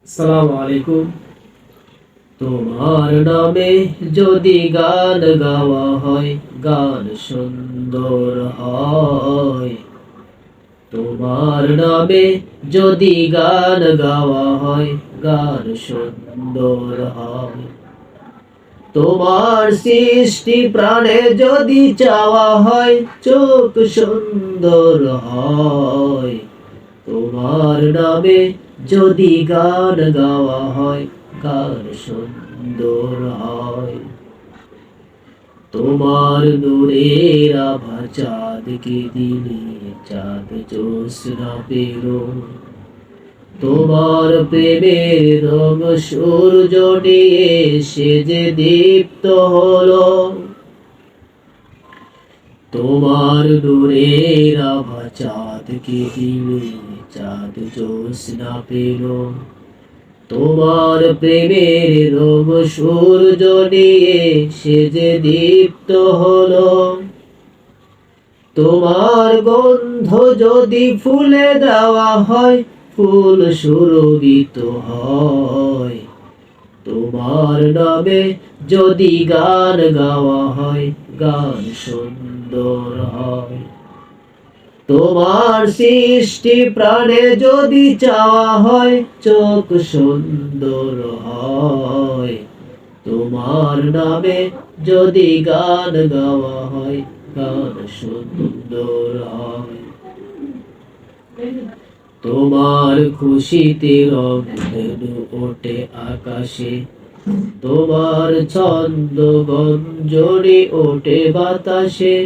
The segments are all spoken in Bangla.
আসসালামু আলাইকুম। তোমার নামে যদি গান গাওয়া হয়, গান সুন্দর হয়। তোমার নামে যদি গান গাওয়া হয়, গান সুন্দর হয়। তোমার সৃষ্টি প্রাণে যদি চাওয়া হয়, চোখ সুন্দর হয়। তোমার নামে যদি গান গাওয়া হয়, গান সুন্দর হয়। তোমার নূরের আভা চাঁদকে দিলে চাঁদ জ্যোৎস্না পেল। তোমার প্রেমের রঙ সূর্য নিয়ে সে যে দীপ্ত হলো। তোমার নূরের আভা চাঁদকে দিলে চাঁদ জ্যোৎস্না পেল। তোমার প্রেমের রঙ সূর্য নিয়ে সে যে দীপ্ত হলো। তোমার গন্ধ যদি ফুলে দেওয়া হয়, ফুল সুরভিত হয়। তোমার নামে যদি গান গাওয়া হয়, গান সুন্দর হয়। তোমার সৃষ্টি প্রাণে যদি চাওয়া হয়, চোখ সুন্দর হয়। তোমার নামে যদি গান গাওয়া হয়, গান সুন্দর হয়। তোমার খুশিতে রং ধনু ওঠে আকাশে। তোমার ছন্দ গঞ্জরি ওঠে বাতাসে।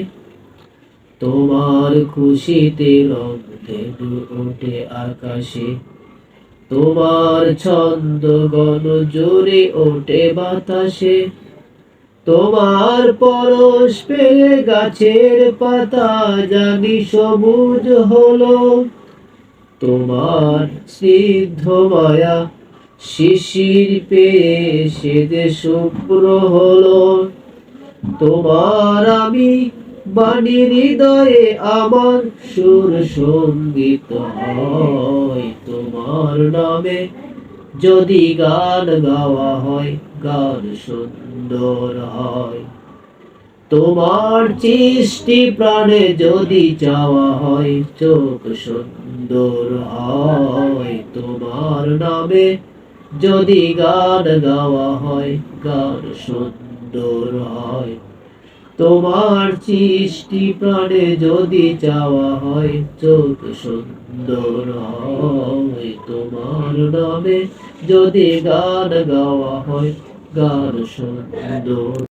তোমার খুশিতে রং ধনু ওঠে আকাশে। তোমার ছন্দ গঞ্জরি ওঠে বাতাসে। তোমার পরশ পেয়ে গাছের পাতা জানি সবুজ হলো। তোমার স্নিগ্ধ মায়া শিশির পেয়ে সে যে শুভ্র হলো। তোমার আমি বাণী হৃদয়ে আমার সুর সঙ্গীত হয়। তোমার নামে যদি গান গাওয়া হয়, গান সুন্দর হয়। তোমার সৃষ্টি প্রাণে যদি চাওয়া হয়, চোখ সুন্দর হয়। তোমার নামে যদি গান গাওয়া হয়, গান সুন্দর হয়। তোমার সৃষ্টি প্রাণে যদি চাওয়া হয়, চোখ সুন্দর হয়। তোমার নামে যদি গান গাওয়া হয়, গান সুন্দর।